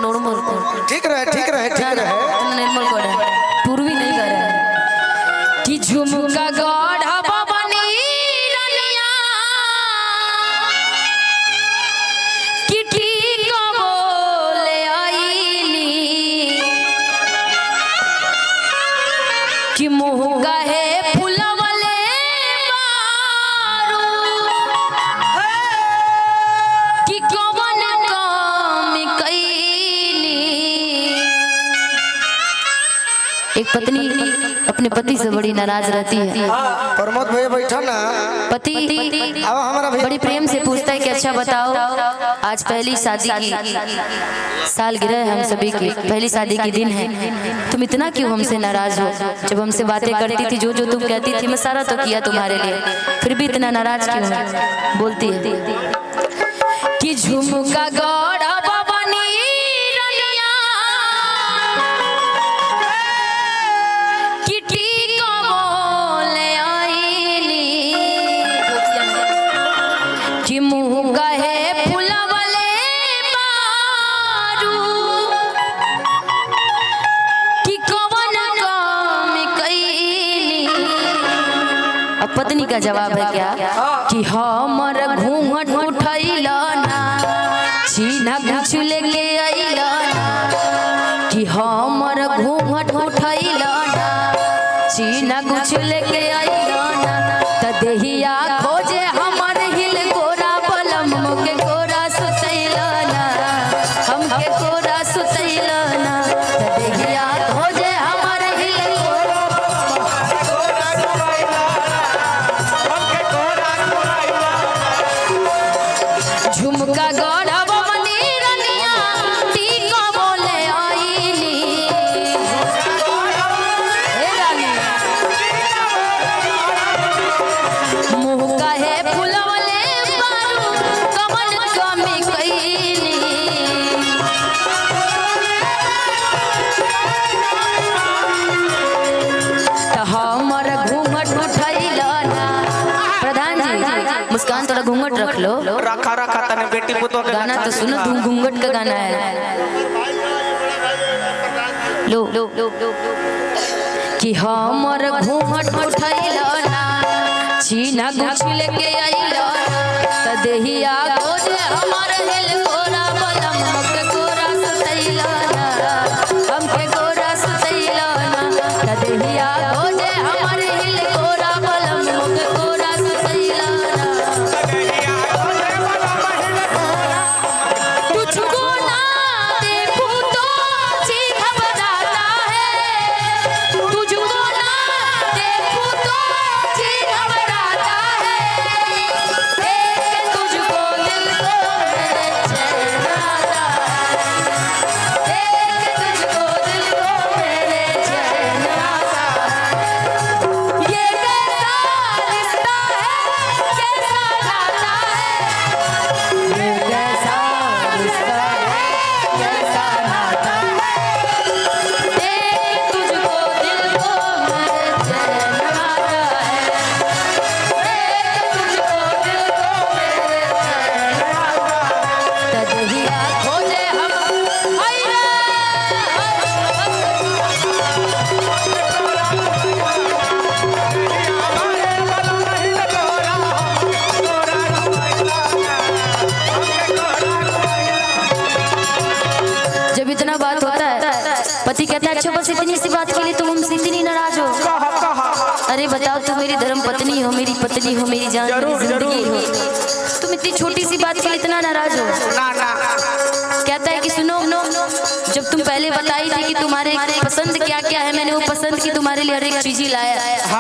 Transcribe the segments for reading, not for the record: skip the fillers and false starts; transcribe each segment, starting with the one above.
Normal code ठीक रहे ठीक रहे ठीक रहे नॉर्मल कोड है पूर्वी नहीं कर रहा है कि झुमका गढ़ा बनी रनिया कि ठीक बोले आईली कि मुँह गहे फुलवले मारू कि कवन काम कैली। एक पत्नी अपने पति से बड़ी नाराज रहती है। प्रमोद भैया बैठो ना। पति अब हमारा भैया बड़ी प्रेम से पूछता है कि अच्छा बताओ, आज पहली शादी की सालगिरह है, हम सभी की पहली शादी की दिन है, तुम इतना क्यों हमसे नाराज हो? जब हमसे बातें करती थी, जो जो तुम कहती थी मैं सारा तो किया तुम्हारे लिए, फिर भी इतना नाराज क्यों है? बोलती है कि झुमका गढ़ा बनी रनिया कि ठीक बोले आईली कि मुँह गहे फुलवले मारू कि कवन काम कैली। अब पत्नी का जवाब है क्या कि हमर घूंघट उठैला ना छीना कुछ लेके आइला ना कि हमर घूंघट उठैला ना छीना कुछ लेके आइला ना त देहिया खोजे हमर हिल गोरा बलम के गोरा सुतैला ना हमके गोरा सुतैला ना त देहिया खोजे हमर हिल गोरा झुमका गढ़ा बनी रनिया ठीक बोले आईली। हे रानी मुँह कहे फुलवले मारू कमल कमी कैली। त हमर घूंघट उठैला ना। प्रधान जी मुस्कान थोड़ा घूंघट रख लो। रखा रखा तने बेटी पुतो के गाना तो सुनो, तुम घूंघट का गाना है। लो कि हमर घूंघट उठैला ना छीना गुछ लेके आइला त देहिया खोजे हमर हिल गोरा बलम के गोरा सुतैला ना हमके गोरा सुतैला ना त देहिया खोजे हमर हिल गोरा बलम के गोरा सुतैला ना। तुझको ना देखूं तो जी घबराता है, तुझको ना देखूं तो जी घबराता है, देख तुझको दिल को मेरे चैन आता है, देख तुझको दिल को मेरे चैन आता है। ये कैसा रिश्ता है, कैसा नाता है, ये कैसा रिश्ता है, कैसा नाता है, देख तुझको दिल को मेरे चैन आता है, देख तुझको दिल को मेरे चैन आता है। तदहिया खोजे हम हाय रे जब इतना बात होता है, पति कहता है अच्छा बस इतनी सी बात के लिए तुम हमसे इतनी नाराज हो? अरे बताओ, तुम मेरी धर्म पत्नी हो, मेरी पत्नी हो, मेरी जान, मेरी जिंदगी हो, तुम इतनी छोटी सी बात के लिए इतना नाराज हो? कहता है कि सुनो, जब तुम पहले बताई थी कि तुम्हारे पसंद क्या क्या है, मैंने वो पसंद की तुम्हारे लिए हर एक चीज ही लाया,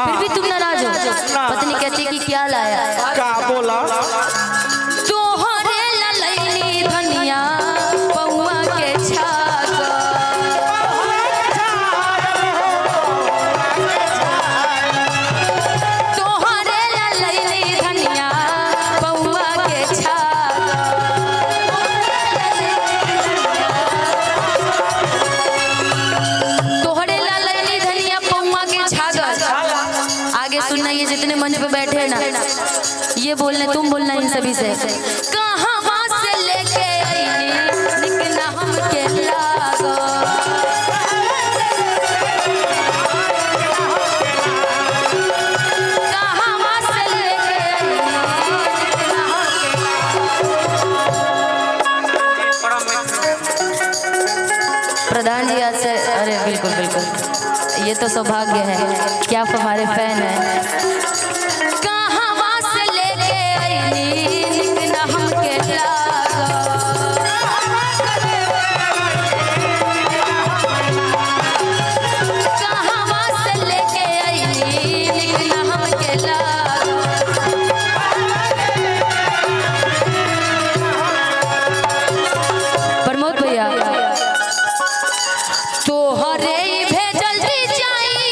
फिर भी तुम नाराज हो? पत्नी कहती है कि क्या लाया? क्या बोला? तोहरे ललैली धनिया पौआ के छाग, तोहरे ललैली धनिया पौआ के छाग, तोहरे ललैली धनिया पौआ के छाग। आगे सुनना, ये जितने मंच पे बैठे हैं ना, ये बोलना, तुम बोलना इन सभी से, कहाँ से लेके आई निकला हमके बिल्कुल बिल्कुल, ये तो सौभाग्य है कि आप हमारे फैन हैं। कहाँ से लेके आईनी निकना हमके लागा, कहाँ से लेके आईनी निकना हमके लागा। प्रमोद भैया तोहरे भेजल दी जाई,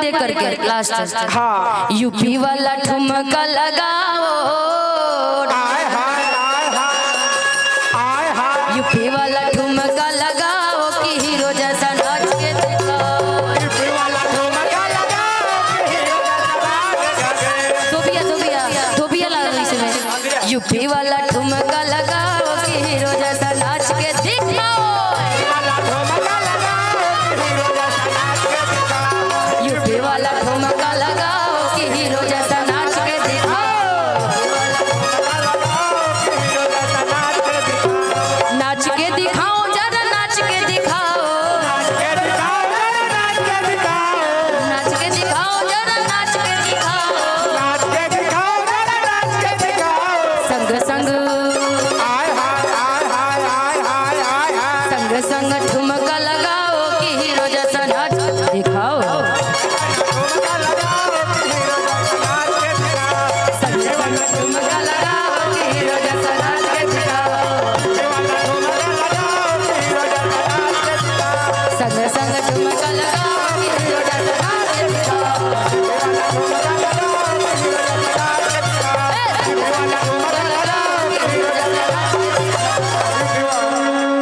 दे करके लास्ट हाँ यूपी वाला ठुमका लगाओ आय हाय आय हाय आय हाय यूपी वाला ठुमका लगाओ कि हीरो जैसा नाच के दिखाओ धोबिया ला दो इसमें यूपी वाला ठुमका लगाओ कि हीरो जैसा नाच के दिखाओ यूपी वाला ठुमका लगाओ कि हीरो जैसा नाच के दिखाओ नाच के दिखाओ जरा नाच के दिखाओ नाच के दिखाओ जरा नाच के दिखाओ संग संग संग संग ठुमका लगाओ कि हीरो जैसा नाच दिखाओ संग संग ठुमका लगाओ कि हीरो जैसा नाच के दिखाओ संग संग ठुमका लगाओ कि हीरो जैसा नाच के दिखाओ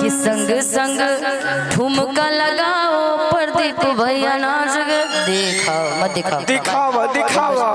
कि संग संग ठुमका लगाओ प्रदीप भैया नाच के दिखाओ मत दिखाओ दिखावा दिखावा